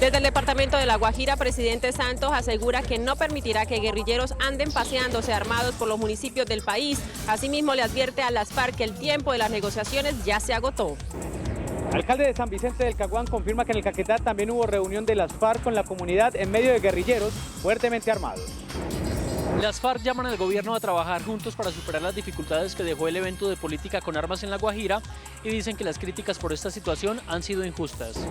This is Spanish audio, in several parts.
Desde el departamento de La Guajira, presidente Santos asegura que no permitirá que guerrilleros anden paseándose armados por los municipios del país. Asimismo, le advierte a las FARC que el tiempo de las negociaciones ya se agotó. Alcalde de San Vicente del Caguán confirma que en el Caquetá también hubo reunión de las FARC con la comunidad en medio de guerrilleros fuertemente armados. Las FARC llaman al gobierno a trabajar juntos para superar las dificultades que dejó el evento de política con armas en La Guajira y dicen que las críticas por esta situación han sido injustas.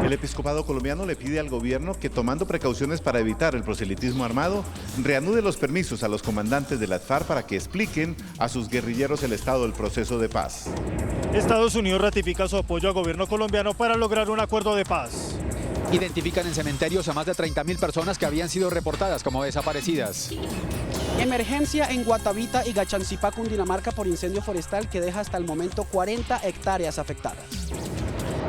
El episcopado colombiano le pide al gobierno que, tomando precauciones para evitar el proselitismo armado, reanude los permisos a los comandantes de las FARC para que expliquen a sus guerrilleros el estado del proceso de paz. Estados Unidos ratifica su apoyo al gobierno colombiano para lograr un acuerdo de paz. Identifican en cementerios a más de 30.000 personas que habían sido reportadas como desaparecidas. Emergencia en Guatavita y Gachancipá, Cundinamarca, por incendio forestal que deja hasta el momento 40 hectáreas afectadas.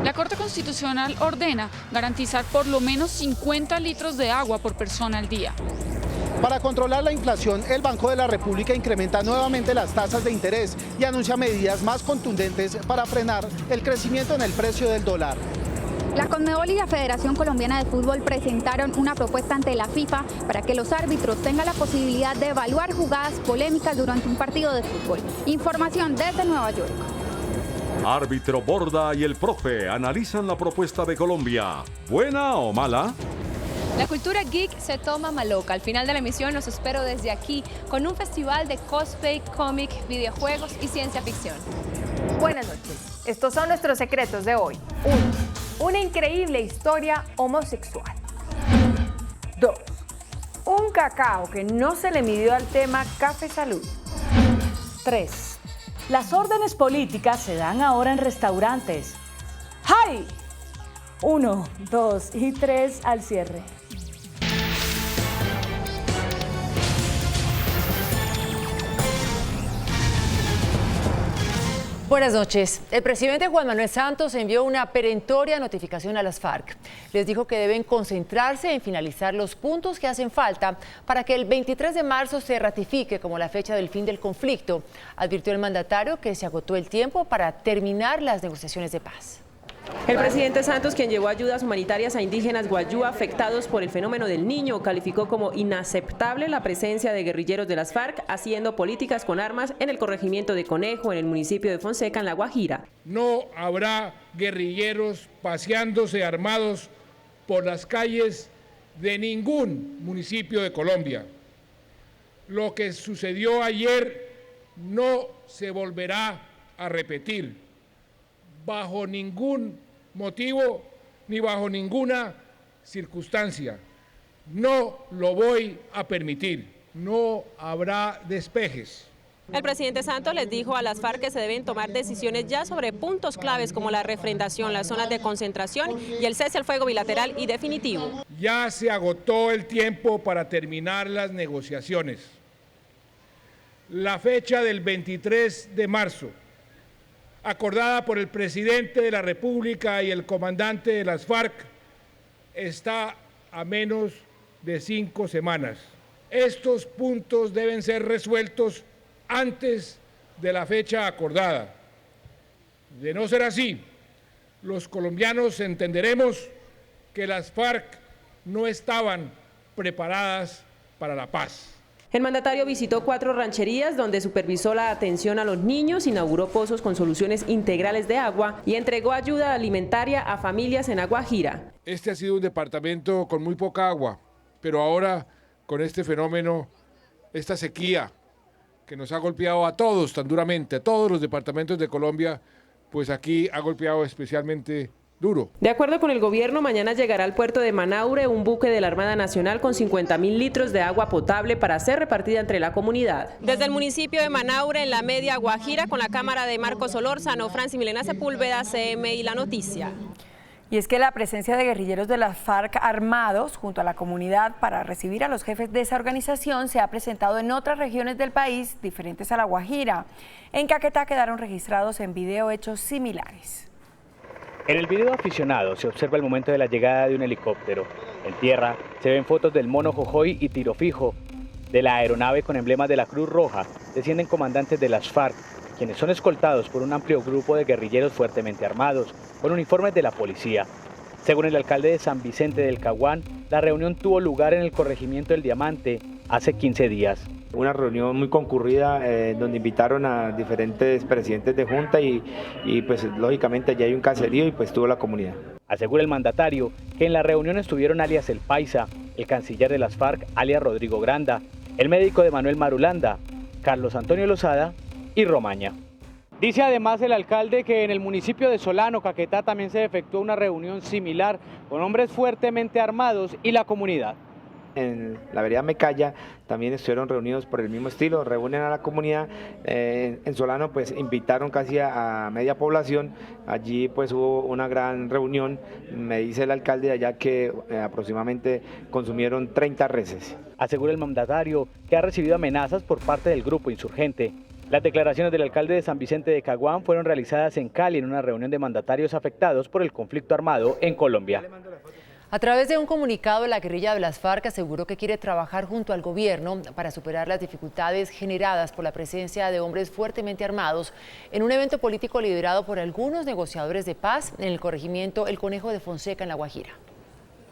La Corte Constitucional ordena garantizar por lo menos 50 litros de agua por persona al día. Para controlar la inflación, el Banco de la República incrementa nuevamente las tasas de interés y anuncia medidas más contundentes para frenar el crecimiento en el precio del dólar. La Conmebol y la Federación Colombiana de Fútbol presentaron una propuesta ante la FIFA para que los árbitros tengan la posibilidad de evaluar jugadas polémicas durante un partido de fútbol. Información desde Nueva York. Árbitro Borda y el profe analizan la propuesta de Colombia. ¿Buena o mala? La cultura geek se toma maloca. Al final de la emisión los espero desde aquí con un festival de cosplay, cómic, videojuegos y ciencia ficción. Buenas noches. Estos son nuestros secretos de hoy. 1. Una increíble historia homosexual. 2. Un cacao que no se le midió al tema Café Salud. 3. Las órdenes políticas se dan ahora en restaurantes. ¡Hay! 1, 2 y 3 al cierre. Buenas noches. El presidente Juan Manuel Santos envió una perentoria notificación a las FARC. Les dijo que deben concentrarse en finalizar los puntos que hacen falta para que el 23 de marzo se ratifique como la fecha del fin del conflicto. Advirtió el mandatario que se agotó el tiempo para terminar las negociaciones de paz. El presidente Santos, quien llevó ayudas humanitarias a indígenas guayú afectados por el fenómeno del Niño, calificó como inaceptable la presencia de guerrilleros de las FARC haciendo políticas con armas en el corregimiento de Conejo, en el municipio de Fonseca, en La Guajira. No habrá guerrilleros paseándose armados por las calles de ningún municipio de Colombia. Lo que sucedió ayer no se volverá a repetir bajo ningún motivo ni bajo ninguna circunstancia. No lo voy a permitir. No habrá despejes. El presidente Santos les dijo a las FARC que se deben tomar decisiones ya sobre puntos claves como la refrendación, las zonas de concentración y el cese al fuego bilateral y definitivo. Ya se agotó el tiempo para terminar las negociaciones. La fecha del 23 de marzo, acordada por el presidente de la República y el comandante de las FARC, está a menos de 5 semanas. Estos puntos deben ser resueltos antes de la fecha acordada. De no ser así, los colombianos entenderemos que las FARC no estaban preparadas para la paz. El mandatario visitó 4 rancherías donde supervisó la atención a los niños, inauguró pozos con soluciones integrales de agua y entregó ayuda alimentaria a familias en La Guajira. Este ha sido un departamento con muy poca agua, pero ahora con este fenómeno, esta sequía que nos ha golpeado a todos tan duramente, a todos los departamentos de Colombia, pues aquí ha golpeado especialmente duro. De acuerdo con el gobierno, mañana llegará al puerto de Manaure un buque de la Armada Nacional con 50.000 litros de agua potable para ser repartida entre la comunidad. Desde el municipio de Manaure, en la Media Guajira, con la cámara de Marcos Solórzano, Franci Milena Sepúlveda, CMI La Noticia. Y es que la presencia de guerrilleros de las FARC armados junto a la comunidad para recibir a los jefes de esa organización se ha presentado en otras regiones del país diferentes a La Guajira. En Caquetá quedaron registrados en video hechos similares. En el video aficionado se observa el momento de la llegada de un helicóptero. En tierra se ven fotos del mono Jojoy y tiro fijo. De la aeronave con emblemas de la Cruz Roja descienden comandantes de las FARC, quienes son escoltados por un amplio grupo de guerrilleros fuertemente armados, con uniformes de la policía. Según el alcalde de San Vicente del Caguán, la reunión tuvo lugar en el corregimiento del Diamante hace 15 días. Una reunión muy concurrida donde invitaron a diferentes presidentes de junta y pues lógicamente allí hay un caserío y pues tuvo la comunidad. Asegura el mandatario que en la reunión estuvieron alias El Paisa, el canciller de las FARC alias Rodrigo Granda, el médico de Manuel Marulanda, Carlos Antonio Lozada y Romaña. Dice además el alcalde que en el municipio de Solano, Caquetá, también se efectuó una reunión similar con hombres fuertemente armados y la comunidad. En la vereda Mecaya también estuvieron reunidos por el mismo estilo, reúnen a la comunidad. En Solano pues invitaron casi a media población, allí pues hubo una gran reunión. Me dice el alcalde de allá que aproximadamente consumieron 30 reses. Asegura el mandatario que ha recibido amenazas por parte del grupo insurgente. Las declaraciones del alcalde de San Vicente de Caguán fueron realizadas en Cali en una reunión de mandatarios afectados por el conflicto armado en Colombia. A través de un comunicado, la guerrilla de las FARC aseguró que quiere trabajar junto al gobierno para superar las dificultades generadas por la presencia de hombres fuertemente armados en un evento político liderado por algunos negociadores de paz en el corregimiento El Conejo de Fonseca, en La Guajira.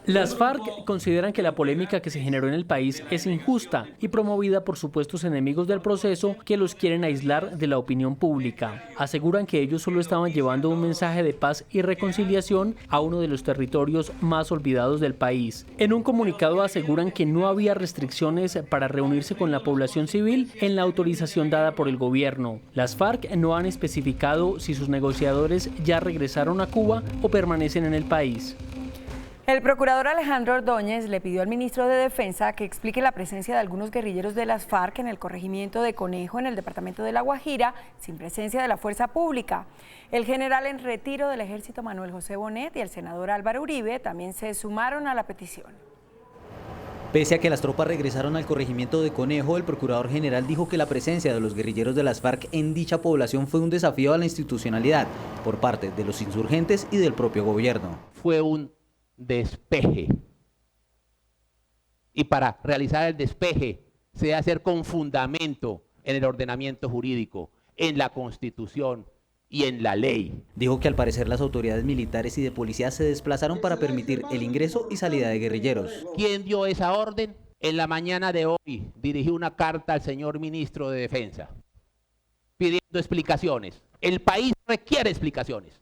Las FARC consideran que la polémica que se generó en el país es injusta y promovida por supuestos enemigos del proceso que los quieren aislar de la opinión pública. Aseguran que ellos solo estaban llevando un mensaje de paz y reconciliación a uno de los territorios más olvidados del país. En un comunicado aseguran que no había restricciones para reunirse con la población civil en la autorización dada por el gobierno. Las FARC no han especificado si sus negociadores ya regresaron a Cuba o permanecen en el país. El procurador Alejandro Ordóñez le pidió al ministro de Defensa que explique la presencia de algunos guerrilleros de las FARC en el corregimiento de Conejo, en el departamento de La Guajira, sin presencia de la fuerza pública. El general en retiro del ejército Manuel José Bonet y el senador Álvaro Uribe también se sumaron a la petición. Pese a que las tropas regresaron al corregimiento de Conejo, el procurador general dijo que la presencia de los guerrilleros de las FARC en dicha población fue un desafío a la institucionalidad por parte de los insurgentes y del propio gobierno. Fue un despeje, y para realizar el despeje se debe hacer con fundamento en el ordenamiento jurídico, en la Constitución y en la ley. Dijo que al parecer las autoridades militares y de policía se desplazaron para permitir el ingreso y salida de guerrilleros. ¿Quién dio esa orden? En la mañana de hoy dirigí una carta al señor ministro de Defensa pidiendo explicaciones. El país requiere explicaciones.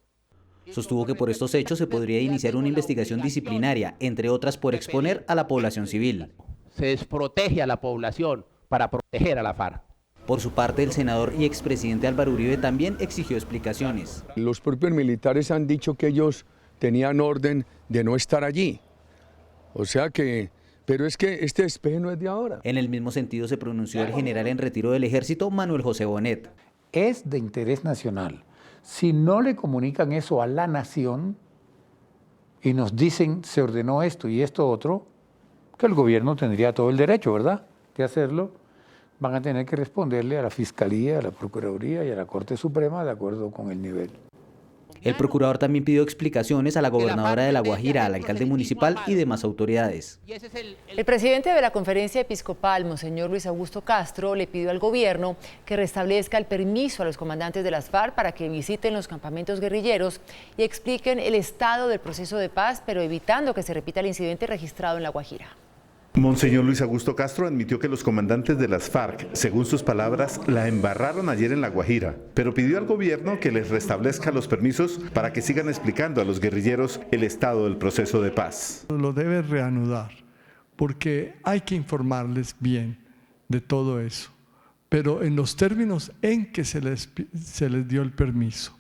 Sostuvo que por estos hechos se podría iniciar una investigación disciplinaria, entre otras por exponer a la población civil. Se desprotege a la población para proteger a la FARC. Por su parte, el senador y expresidente Álvaro Uribe también exigió explicaciones. Los propios militares han dicho que ellos tenían orden de no estar allí. O sea que, pero es que este despeje no es de ahora. En el mismo sentido se pronunció el general en retiro del ejército, Manuel José Bonet. Es de interés nacional. Si no le comunican eso a la nación y nos dicen se ordenó esto y esto otro, que el gobierno tendría todo el derecho, ¿verdad?, de hacerlo, van a tener que responderle a la Fiscalía, a la Procuraduría y a la Corte Suprema de acuerdo con el nivel. El procurador también pidió explicaciones a la gobernadora de La Guajira, al alcalde municipal y demás autoridades. El presidente de la Conferencia Episcopal, Monseñor Luis Augusto Castro, le pidió al gobierno que restablezca el permiso a los comandantes de las FARC para que visiten los campamentos guerrilleros y expliquen el estado del proceso de paz, pero evitando que se repita el incidente registrado en La Guajira. Monseñor Luis Augusto Castro admitió que los comandantes de las FARC, según sus palabras, la embarraron ayer en La Guajira, pero pidió al gobierno que les restablezca los permisos para que sigan explicando a los guerrilleros el estado del proceso de paz. Lo debe reanudar, porque hay que informarles bien de todo eso, pero en los términos en que se les dio el permiso,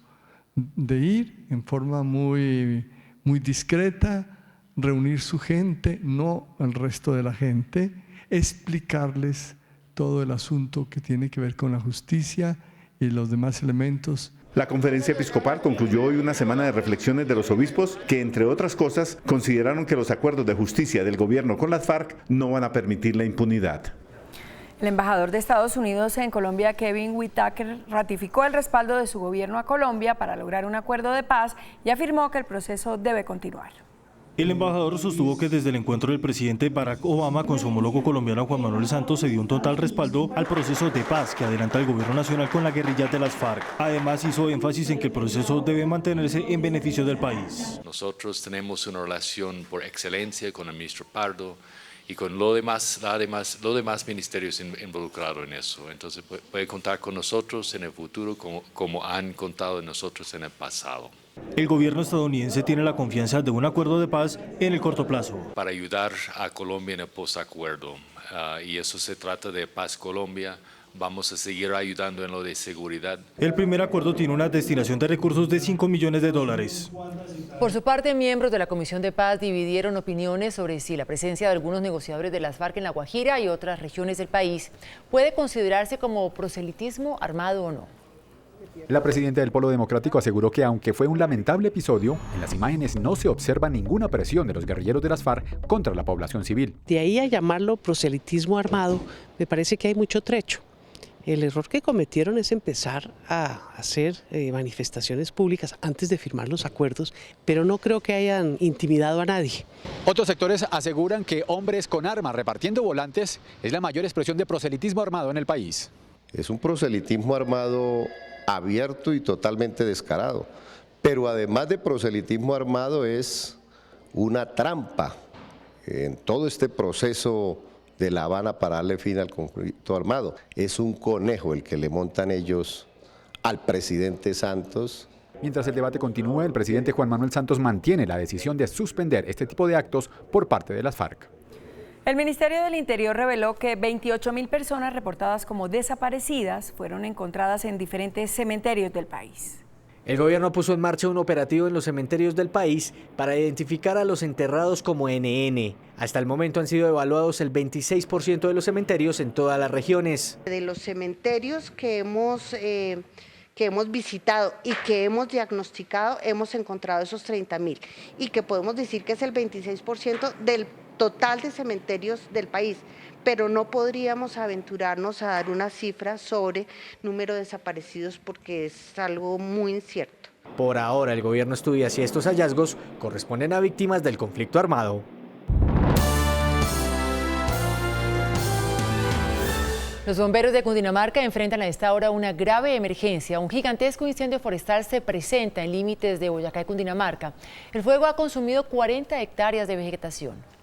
de ir en forma muy discreta, reunir su gente, no el resto de la gente, explicarles todo el asunto que tiene que ver con la justicia y los demás elementos. La Conferencia Episcopal concluyó hoy una semana de reflexiones de los obispos que, entre otras cosas, consideraron que los acuerdos de justicia del gobierno con las FARC no van a permitir la impunidad. El embajador de Estados Unidos en Colombia, Kevin Whitaker, ratificó el respaldo de su gobierno a Colombia para lograr un acuerdo de paz y afirmó que el proceso debe continuar. El embajador sostuvo que desde el encuentro del presidente Barack Obama con su homólogo colombiano Juan Manuel Santos se dio un total respaldo al proceso de paz que adelanta el gobierno nacional con la guerrilla de las FARC. Además hizo énfasis en que el proceso debe mantenerse en beneficio del país. Nosotros tenemos una relación por excelencia con el ministro Pardo y con los demás ministerios involucrados en eso. Entonces puede contar con nosotros en el futuro como han contado en nosotros en el pasado. El gobierno estadounidense tiene la confianza de un acuerdo de paz en el corto plazo. Para ayudar a Colombia en el posacuerdo, y eso se trata de Paz Colombia, vamos a seguir ayudando en lo de seguridad. El primer acuerdo tiene una destinación de recursos de $5 millones. Por su parte, miembros de la Comisión de Paz dividieron opiniones sobre si la presencia de algunos negociadores de las FARC en La Guajira y otras regiones del país puede considerarse como proselitismo armado o no. La presidenta del Polo Democrático aseguró que aunque fue un lamentable episodio, en las imágenes no se observa ninguna presión de los guerrilleros de las FARC contra la población civil. De ahí a llamarlo proselitismo armado, me parece que hay mucho trecho. El error que cometieron es empezar a hacer manifestaciones públicas antes de firmar los acuerdos, pero no creo que hayan intimidado a nadie. Otros sectores aseguran que hombres con armas repartiendo volantes es la mayor expresión de proselitismo armado en el país. Es un proselitismo armado abierto y totalmente descarado, pero además de proselitismo armado es una trampa en todo este proceso de La Habana para darle fin al conflicto armado. Es un conejo el que le montan ellos al presidente Santos. Mientras el debate continúa, el presidente Juan Manuel Santos mantiene la decisión de suspender este tipo de actos por parte de las FARC. El Ministerio del Interior reveló que 28.000 personas reportadas como desaparecidas fueron encontradas en diferentes cementerios del país. El gobierno puso en marcha un operativo en los cementerios del país para identificar a los enterrados como NN. Hasta el momento han sido evaluados el 26% de los cementerios en todas las regiones. De los cementerios que hemos visitado y que hemos diagnosticado, hemos encontrado esos 30.000 y que podemos decir que es el 26% del total de cementerios del país, pero no podríamos aventurarnos a dar una cifra sobre número de desaparecidos porque es algo muy incierto. Por ahora, el gobierno estudia si estos hallazgos corresponden a víctimas del conflicto armado. Los bomberos de Cundinamarca enfrentan a esta hora una grave emergencia. Un gigantesco incendio forestal se presenta en límites de Boyacá y Cundinamarca. El fuego ha consumido 40 hectáreas de vegetación.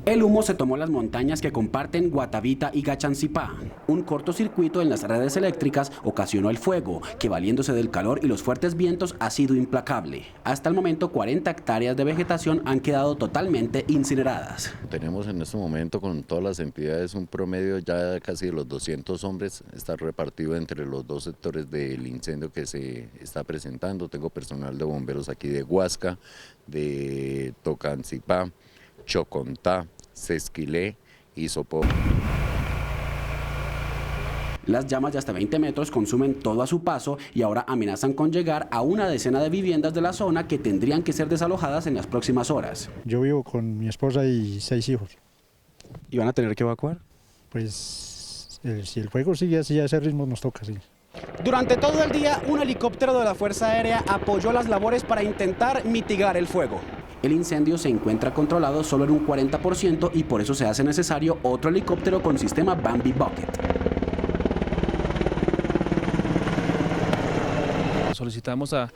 El humo se tomó las montañas que comparten Guatavita y Gachancipá. Un cortocircuito en las redes eléctricas ocasionó el fuego, que valiéndose del calor y los fuertes vientos ha sido implacable. Hasta el momento 40 hectáreas de vegetación han quedado totalmente incineradas. Tenemos en este momento con todas las entidades un promedio ya casi de los 200 hombres, está repartido entre los dos sectores del incendio que se está presentando. Tengo personal de bomberos aquí de Huasca, de Tocancipá, Chocontá, Sesquilé y Sopó. Las llamas de hasta 20 metros consumen todo a su paso y ahora amenazan con llegar a una decena de viviendas de la zona que tendrían que ser desalojadas en las próximas horas. Yo vivo con mi esposa y 6 hijos. ¿Y van a tener que evacuar? Pues si el fuego sigue así a ese ritmo nos toca, sí. Durante todo el día, un helicóptero de la Fuerza Aérea apoyó las labores para intentar mitigar el fuego. El incendio se encuentra controlado solo en un 40% y por eso se hace necesario otro helicóptero con sistema Bambi Bucket. Solicitamos a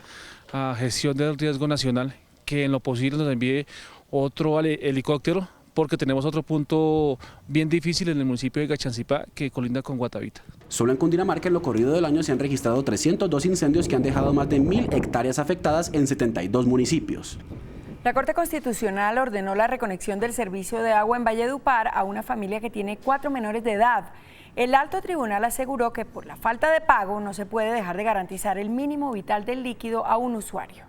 Gestión del Riesgo Nacional que en lo posible nos envíe otro helicóptero porque tenemos otro punto bien difícil en el municipio de Gachancipá que colinda con Guatavita. Solo en Cundinamarca en lo corrido del año se han registrado 302 incendios que han dejado más de 1.000 hectáreas afectadas en 72 municipios. La Corte Constitucional ordenó la reconexión del servicio de agua en Valledupar a una familia que tiene 4 menores de edad. El alto tribunal aseguró que por la falta de pago no se puede dejar de garantizar el mínimo vital del líquido a un usuario.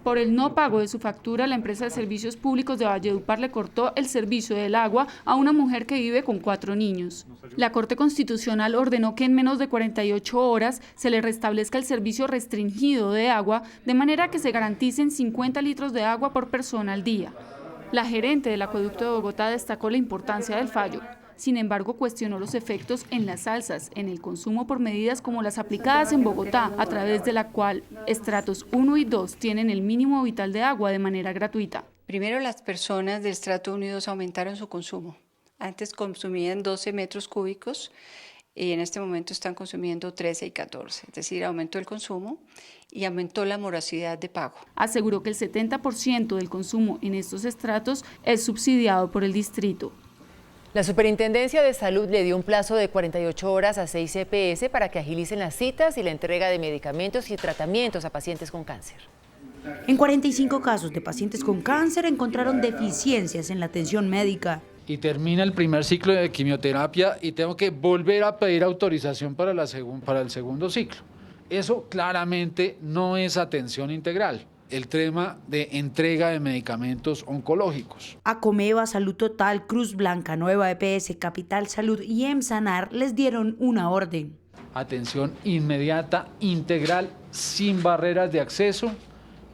Por el no pago de su factura, la empresa de servicios públicos de Valledupar le cortó el servicio del agua a una mujer que vive con 4 niños. La Corte Constitucional ordenó que en menos de 48 horas se le restablezca el servicio restringido de agua, de manera que se garanticen 50 litros de agua por persona al día. La gerente del Acueducto de Bogotá destacó la importancia del fallo. Sin embargo, cuestionó los efectos en las alzas en el consumo por medidas como las aplicadas en Bogotá, a través de la cual estratos 1 y 2 tienen el mínimo vital de agua de manera gratuita. Primero, las personas del estrato 1 y 2 aumentaron su consumo. Antes consumían 12 metros cúbicos y en este momento están consumiendo 13 y 14. Es decir, aumentó el consumo y aumentó la morosidad de pago. Aseguró que el 70% del consumo en estos estratos es subsidiado por el distrito. La Superintendencia de Salud le dio un plazo de 48 horas a 6 EPS para que agilicen las citas y la entrega de medicamentos y tratamientos a pacientes con cáncer. En 45 casos de pacientes con cáncer encontraron deficiencias en la atención médica. Y termina el primer ciclo de quimioterapia y tengo que volver a pedir autorización para el segundo ciclo. Eso claramente no es atención integral. El tema de entrega de medicamentos oncológicos. Acomeva, Salud Total, Cruz Blanca, Nueva EPS, Capital Salud y EMSANAR les dieron una orden. Atención inmediata, integral, sin barreras de acceso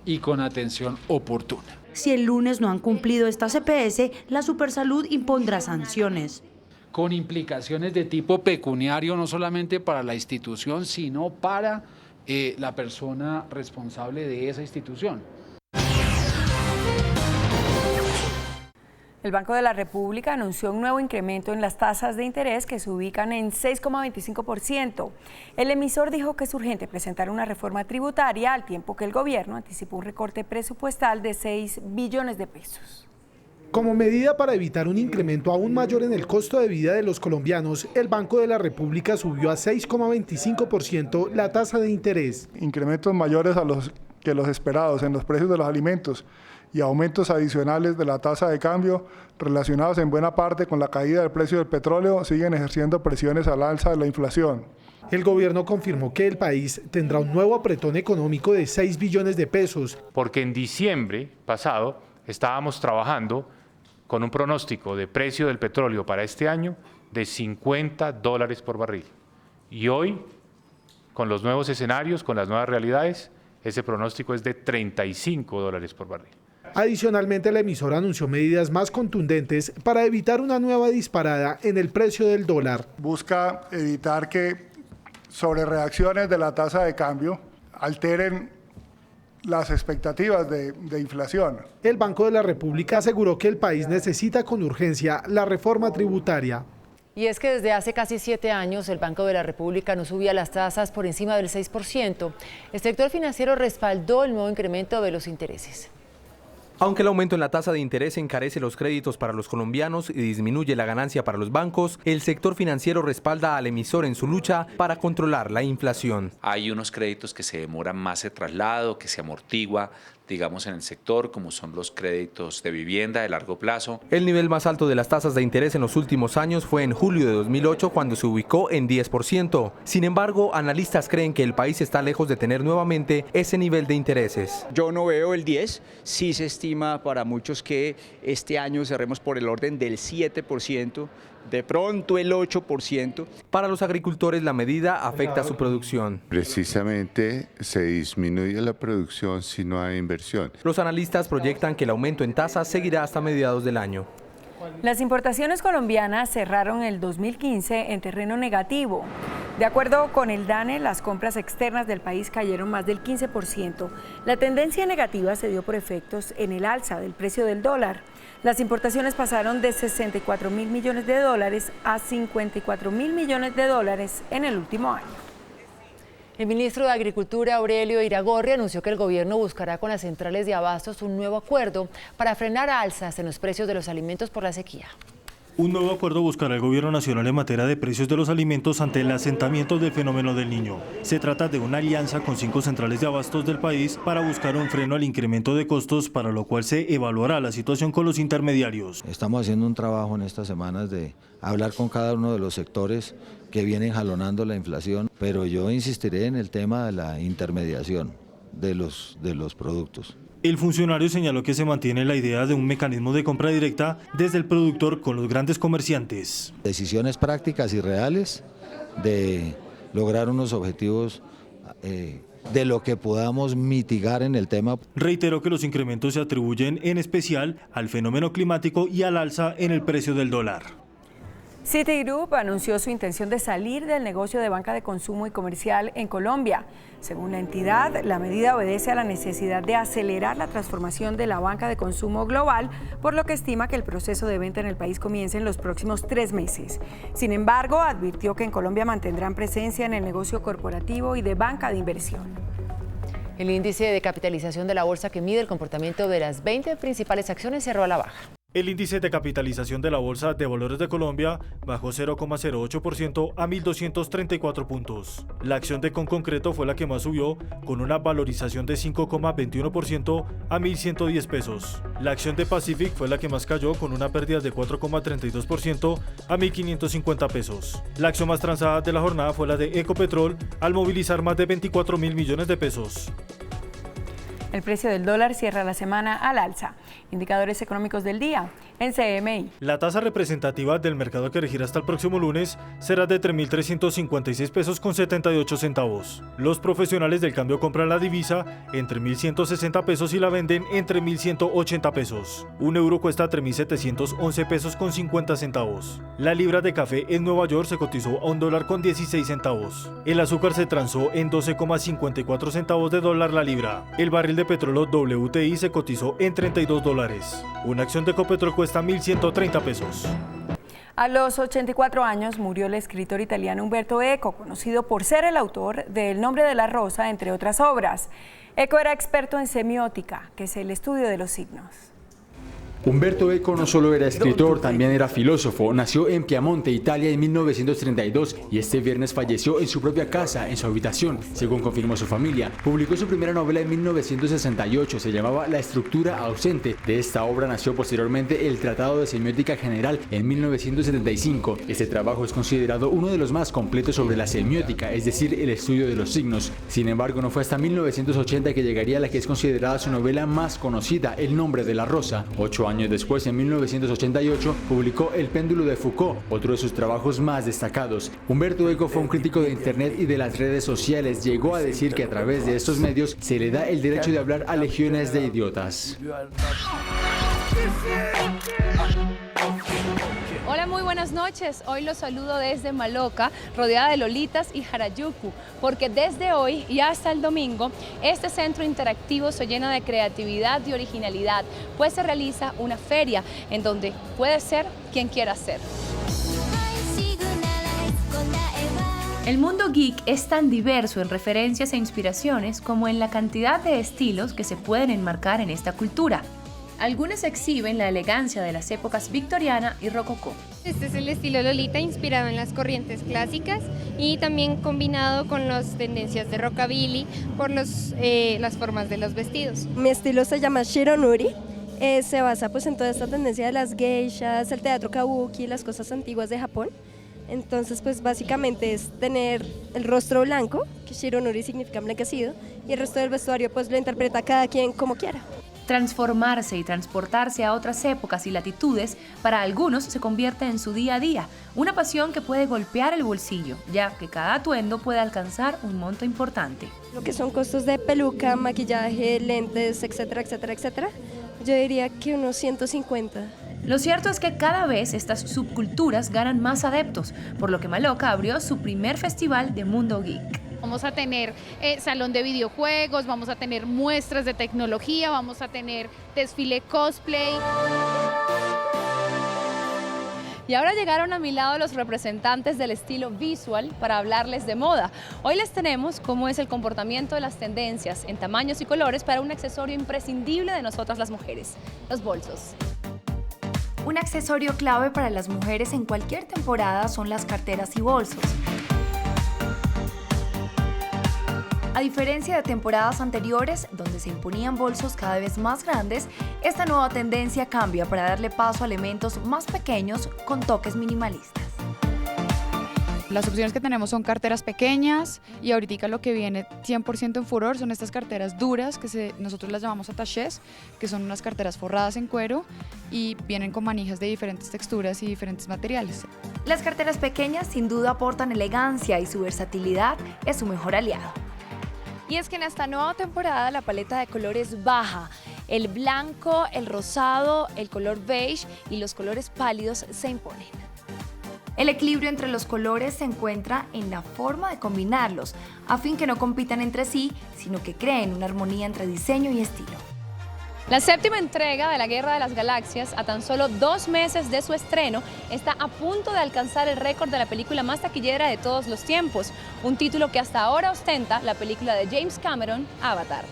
y con atención oportuna. Si el lunes no han cumplido estas EPS, la Supersalud impondrá sanciones. Con implicaciones de tipo pecuniario, no solamente para la institución, sino para la persona responsable de esa institución. El Banco de la República anunció un nuevo incremento en las tasas de interés que se ubican en 6,25%. El emisor dijo que es urgente presentar una reforma tributaria al tiempo que el gobierno anticipó un recorte presupuestal de 6 billones de pesos. Como medida para evitar un incremento aún mayor en el costo de vida de los colombianos, el Banco de la República subió a 6,25% la tasa de interés. Incrementos mayores a los esperados en los precios de los alimentos y aumentos adicionales de la tasa de cambio relacionados en buena parte con la caída del precio del petróleo siguen ejerciendo presiones al alza de la inflación. El gobierno confirmó que el país tendrá un nuevo apretón económico de 6 billones de pesos. Porque en diciembre pasado estábamos trabajando con un pronóstico de precio del petróleo para este año de $50 por barril. Y hoy, con los nuevos escenarios, con las nuevas realidades, ese pronóstico es de $35 por barril. Adicionalmente, la emisora anunció medidas más contundentes para evitar una nueva disparada en el precio del dólar. Busca evitar que sobrereacciones de la tasa de cambio alteren las expectativas de inflación. El Banco de la República aseguró que el país necesita con urgencia la reforma tributaria. Y es que desde hace casi 7 años el Banco de la República no subía las tasas por encima del 6%. El sector financiero respaldó el nuevo incremento de los intereses. Aunque el aumento en la tasa de interés encarece los créditos para los colombianos y disminuye la ganancia para los bancos, el sector financiero respalda al emisor en su lucha para controlar la inflación. Hay unos créditos que se demoran más el traslado, que se amortigua, digamos, en el sector, como son los créditos de vivienda de largo plazo. El nivel más alto de las tasas de interés en los últimos años fue en julio de 2008, cuando se ubicó en 10%. Sin embargo, analistas creen que el país está lejos de tener nuevamente ese nivel de intereses. Yo no veo el 10%, sí se estima para muchos que este año cerremos por el orden del 7%, de pronto el 8%. Para los agricultores la medida afecta a su producción. Precisamente se disminuye la producción si no hay inversión. Los analistas proyectan que el aumento en tasas seguirá hasta mediados del año. Las importaciones colombianas cerraron el 2015 en terreno negativo. De acuerdo con el DANE, las compras externas del país cayeron más del 15%. La tendencia negativa se dio por efectos en el alza del precio del dólar. Las importaciones pasaron de 64.000 millones de dólares a 54.000 millones de dólares en el último año. El ministro de Agricultura, Aurelio Iragorri, anunció que el gobierno buscará con las centrales de abastos un nuevo acuerdo para frenar alzas en los precios de los alimentos por la sequía. Un nuevo acuerdo buscará el Gobierno Nacional en materia de precios de los alimentos ante el asentamiento del fenómeno del Niño. Se trata de una alianza con 5 centrales de abastos del país para buscar un freno al incremento de costos, para lo cual se evaluará la situación con los intermediarios. Estamos haciendo un trabajo en estas semanas de hablar con cada uno de los sectores que vienen jalonando la inflación, pero yo insistiré en el tema de la intermediación de los productos. El funcionario señaló que se mantiene la idea de un mecanismo de compra directa desde el productor con los grandes comerciantes. Decisiones prácticas y reales de lograr unos objetivos de lo que podamos mitigar en el tema. Reiteró que los incrementos se atribuyen en especial al fenómeno climático y al alza en el precio del dólar. Citigroup anunció su intención de salir del negocio de banca de consumo y comercial en Colombia. Según la entidad, la medida obedece a la necesidad de acelerar la transformación de la banca de consumo global, por lo que estima que el proceso de venta en el país comience en los próximos 3 meses. Sin embargo, advirtió que en Colombia mantendrán presencia en el negocio corporativo y de banca de inversión. El índice de capitalización de la bolsa, que mide el comportamiento de las 20 principales acciones, cerró a la baja. El índice de capitalización de la Bolsa de Valores de Colombia bajó 0,08% a 1.234 puntos. La acción de Concreto fue la que más subió, con una valorización de 5,21% a 1.110 pesos. La acción de Pacific fue la que más cayó, con una pérdida de 4,32% a 1.550 pesos. La acción más transada de la jornada fue la de Ecopetrol, al movilizar más de 24.000 millones de pesos. El precio del dólar cierra la semana al alza. Indicadores económicos del día en CMI. La tasa representativa del mercado que regirá hasta el próximo lunes será de 3.356 pesos con 78 centavos. Los profesionales del cambio compran la divisa entre 1.160 pesos y la venden entre 1.180 pesos. Un euro cuesta 3.711 pesos con 50 centavos. La libra de café en Nueva York se cotizó a $1 con 16 centavos. El azúcar se transó en 12,54 centavos de dólar la libra. El barril de petróleo WTI se cotizó en $32. Una acción de Ecopetrol cuesta 1.130 pesos. A los 84 años murió el escritor italiano Umberto Eco, conocido por ser el autor de El nombre de la rosa, entre otras obras. Eco era experto en semiótica, que es el estudio de los signos. Umberto Eco no solo era escritor, también era filósofo. Nació en Piamonte, Italia, en 1932 y este viernes falleció en su propia casa, en su habitación, según confirmó su familia. Publicó su primera novela en 1968, se llamaba La estructura ausente. De esta obra nació posteriormente el Tratado de Semiótica General en 1975. Este trabajo es considerado uno de los más completos sobre la semiótica, es decir, el estudio de los signos. Sin embargo, no fue hasta 1980 que llegaría la que es considerada su novela más conocida, El nombre de la rosa. 8 años después, en 1988, publicó El péndulo de Foucault, otro de sus trabajos más destacados. Humberto Eco fue un crítico de Internet y de las redes sociales. Llegó a decir que a través de estos medios se le da el derecho de hablar a legiones de idiotas. Hola, muy buenas noches. Hoy los saludo desde Maloca, rodeada de lolitas y harajuku, porque desde hoy y hasta el domingo, este centro interactivo se llena de creatividad y originalidad, pues se realiza una feria en donde puede ser quien quiera ser. El mundo geek es tan diverso en referencias e inspiraciones como en la cantidad de estilos que se pueden enmarcar en esta cultura. Algunos exhiben la elegancia de las épocas victoriana y rococó. Este es el estilo Lolita, inspirado en las corrientes clásicas y también combinado con las tendencias de rockabilly por las formas de los vestidos. Mi estilo se llama Shironuri. Se basa pues en toda esta tendencia de las geishas, el teatro kabuki, las cosas antiguas de Japón. Entonces pues básicamente es tener el rostro blanco, que Shironuri significa blanquecido, y el resto del vestuario pues lo interpreta cada quien como quiera. Transformarse y transportarse a otras épocas y latitudes para algunos se convierte en su día a día, una pasión que puede golpear el bolsillo, ya que cada atuendo puede alcanzar un monto importante. Lo que son costos de peluca, maquillaje, lentes, etcétera, etcétera, etcétera, yo diría que unos 150. Lo cierto es que cada vez estas subculturas ganan más adeptos, por lo que Maloca abrió su primer festival de Mundo Geek. Vamos a tener salón de videojuegos, vamos a tener muestras de tecnología, vamos a tener desfile cosplay. Y ahora llegaron a mi lado los representantes del estilo visual para hablarles de moda. Hoy les tenemos cómo es el comportamiento de las tendencias en tamaños y colores para un accesorio imprescindible de nosotras las mujeres, los bolsos. Un accesorio clave para las mujeres en cualquier temporada son las carteras y bolsos. A diferencia de temporadas anteriores, donde se imponían bolsos cada vez más grandes, esta nueva tendencia cambia para darle paso a elementos más pequeños con toques minimalistas. Las opciones que tenemos son carteras pequeñas y ahorita lo que viene 100% en furor son estas carteras duras que nosotros las llamamos attachés, que son unas carteras forradas en cuero y vienen con manijas de diferentes texturas y diferentes materiales. Las carteras pequeñas sin duda aportan elegancia y su versatilidad es su mejor aliado. Y es que en esta nueva temporada la paleta de colores baja. El blanco, el rosado, el color beige y los colores pálidos se imponen. El equilibrio entre los colores se encuentra en la forma de combinarlos, a fin que no compitan entre sí, sino que creen una armonía entre diseño y estilo. La séptima entrega de la Guerra de las Galaxias, a tan solo 2 meses de su estreno, está a punto de alcanzar el récord de la película más taquillera de todos los tiempos, un título que hasta ahora ostenta la película de James Cameron, Avatar.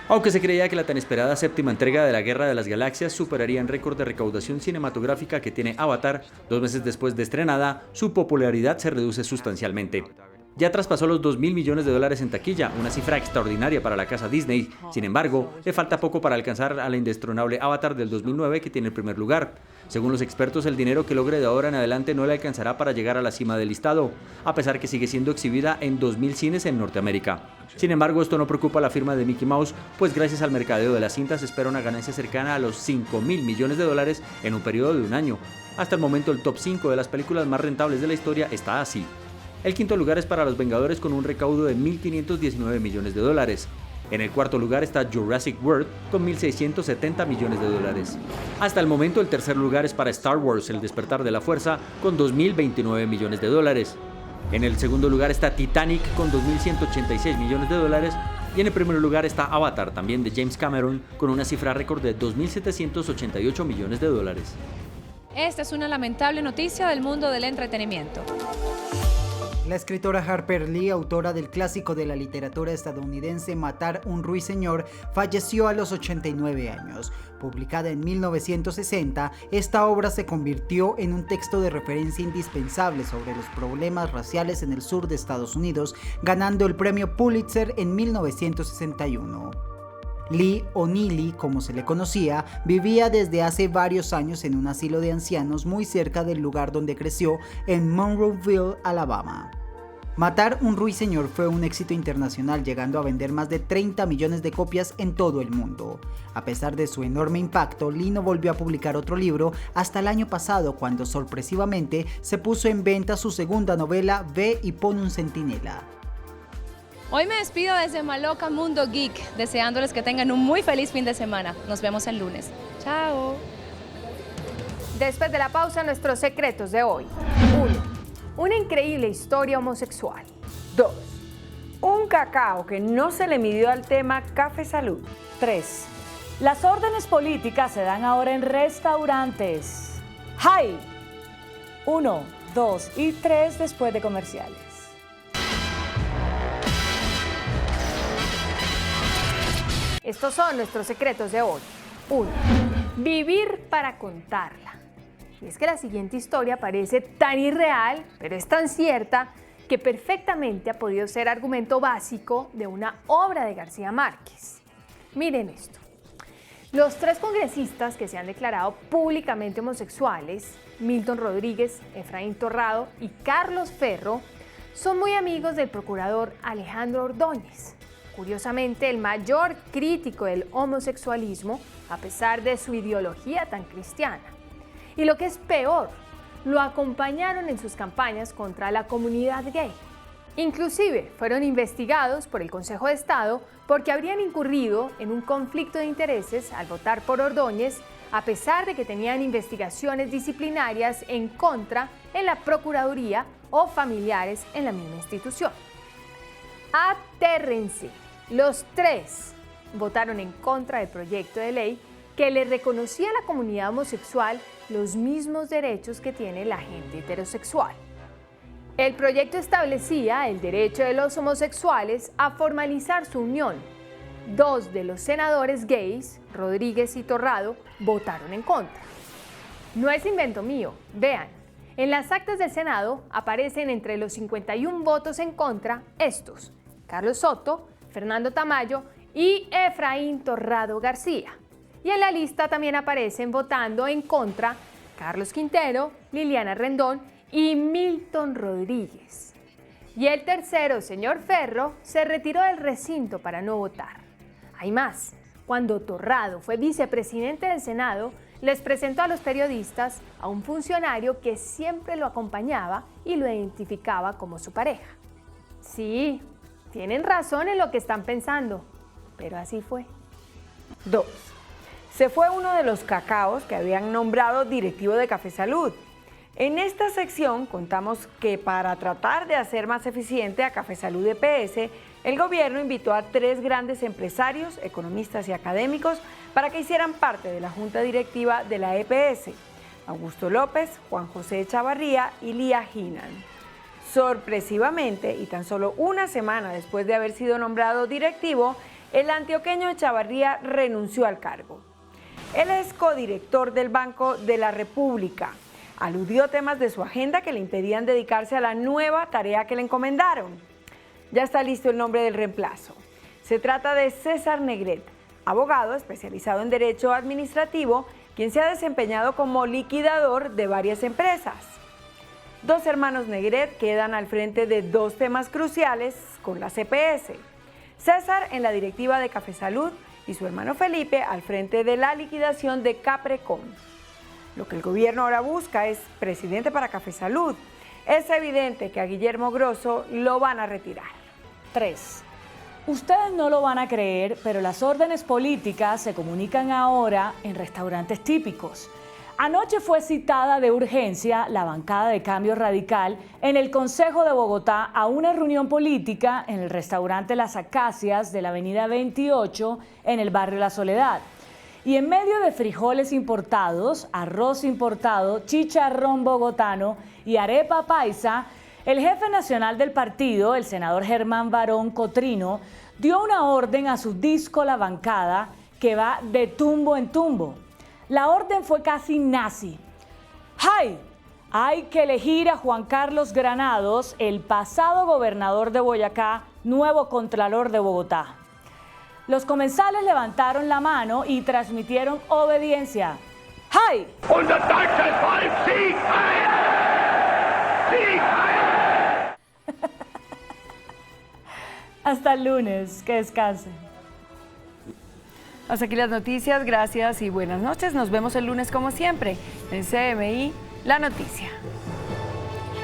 Aunque se creía que la tan esperada séptima entrega de la Guerra de las Galaxias superaría el récord de recaudación cinematográfica que tiene Avatar, 2 meses después de estrenada, su popularidad se reduce sustancialmente. Ya traspasó los $2.000 millones en taquilla, una cifra extraordinaria para la casa Disney. Sin embargo, le falta poco para alcanzar a la indestronable Avatar del 2009 que tiene el primer lugar. Según los expertos, el dinero que logre de ahora en adelante no le alcanzará para llegar a la cima del listado, a pesar que sigue siendo exhibida en 2.000 cines en Norteamérica. Sin embargo, esto no preocupa a la firma de Mickey Mouse, pues gracias al mercadeo de las cintas se espera una ganancia cercana a los $5.000 millones en un periodo de un año. Hasta el momento, el top 5 de las películas más rentables de la historia está así. El quinto lugar es para Los Vengadores con un recaudo de $1.519 millones. En el cuarto lugar está Jurassic World con $1.670 millones. Hasta el momento el tercer lugar es para Star Wars, El Despertar de la Fuerza con $2.029 millones. En el segundo lugar está Titanic con $2.186 millones. Y en el primer lugar está Avatar, también de James Cameron, con una cifra récord de $2.788 millones. Esta es una lamentable noticia del mundo del entretenimiento. La escritora Harper Lee, autora del clásico de la literatura estadounidense Matar un ruiseñor, falleció a los 89 años. Publicada en 1960, esta obra se convirtió en un texto de referencia indispensable sobre los problemas raciales en el sur de Estados Unidos, ganando el premio Pulitzer en 1961. Lee, o Neely, como se le conocía, vivía desde hace varios años en un asilo de ancianos muy cerca del lugar donde creció, en Monroeville, Alabama. Matar un ruiseñor fue un éxito internacional, llegando a vender más de 30 millones de copias en todo el mundo. A pesar de su enorme impacto, Lee no volvió a publicar otro libro hasta el año pasado, cuando sorpresivamente se puso en venta su segunda novela, Ve y pon un centinela. Hoy me despido desde Maloca Mundo Geek, deseándoles que tengan un muy feliz fin de semana. Nos vemos el lunes. Chao. Después de la pausa, nuestros secretos de hoy. 1. Una increíble historia homosexual. 2. Un cacao que no se le midió al tema Café Salud. 3. Las órdenes políticas se dan ahora en restaurantes. ¡Hay! 1, 2 y 3 después de comerciales. Estos son nuestros secretos de hoy. 1. Vivir para contarla. Y es que la siguiente historia parece tan irreal, pero es tan cierta, que perfectamente ha podido ser argumento básico de una obra de García Márquez. Miren esto. Los 3 congresistas que se han declarado públicamente homosexuales, Milton Rodríguez, Efraín Torrado y Carlos Ferro, son muy amigos del procurador Alejandro Ordóñez. Curiosamente, el mayor crítico del homosexualismo, a pesar de su ideología tan cristiana. Y lo que es peor, lo acompañaron en sus campañas contra la comunidad gay. Inclusive fueron investigados por el Consejo de Estado porque habrían incurrido en un conflicto de intereses al votar por Ordóñez, a pesar de que tenían investigaciones disciplinarias en contra en la Procuraduría o familiares en la misma institución. Atérrense, los 3 votaron en contra del proyecto de ley que le reconocía a la comunidad homosexual los mismos derechos que tiene la gente heterosexual. El proyecto establecía el derecho de los homosexuales a formalizar su unión. 2 de los senadores gays, Rodríguez y Torrado, votaron en contra. No es invento mío, vean. En las actas del Senado aparecen entre los 51 votos en contra estos: Carlos Soto, Fernando Tamayo y Efraín Torrado García. Y en la lista también aparecen votando en contra Carlos Quintero, Liliana Rendón y Milton Rodríguez. Y el tercero, señor Ferro, se retiró del recinto para no votar. Hay más. Cuando Torrado fue vicepresidente del Senado, les presentó a los periodistas a un funcionario que siempre lo acompañaba y lo identificaba como su pareja. Sí, tienen razón en lo que están pensando, pero así fue. 2. Se fue uno de los cacaos que habían nombrado directivo de Café Salud. En esta sección contamos que para tratar de hacer más eficiente a Cafesalud EPS, el gobierno invitó a 3 grandes empresarios, economistas y académicos para que hicieran parte de la junta directiva de la EPS: Augusto López, Juan José Echavarría y Lía Hinan. Sorpresivamente, y tan solo una semana después de haber sido nombrado directivo, el antioqueño Echavarría renunció al cargo. Él es codirector del Banco de la República. Aludió temas de su agenda que le impedían dedicarse a la nueva tarea que le encomendaron. Ya está listo el nombre del reemplazo. Se trata de César Negret, abogado especializado en Derecho Administrativo, quien se ha desempeñado como liquidador de varias empresas. 2 hermanos Negret quedan al frente de 2 temas cruciales con la CPS. César en la directiva de Cafesalud y su hermano Felipe al frente de la liquidación de Caprecom. Lo que el gobierno ahora busca es presidente para Cafesalud. Es evidente que a Guillermo Grosso lo van a retirar. 3. Ustedes no lo van a creer, pero las órdenes políticas se comunican ahora en restaurantes típicos. Anoche fue citada de urgencia la bancada de Cambio Radical en el Consejo de Bogotá a una reunión política en el restaurante Las Acacias de la avenida 28 en el barrio La Soledad. Y en medio de frijoles importados, arroz importado, chicharrón bogotano y arepa paisa, el jefe nacional del partido, el senador Germán Barón Cotrino, dio una orden a su díscola bancada que va de tumbo en tumbo. La orden fue casi nazi. ¡Ay! Hay que elegir a Juan Carlos Granados, el pasado gobernador de Boyacá, nuevo contralor de Bogotá. Los comensales levantaron la mano y transmitieron obediencia. ¡Ay! Hasta el lunes, que descansen. Hasta aquí las noticias, gracias y buenas noches. Nos vemos el lunes como siempre en CMI La Noticia.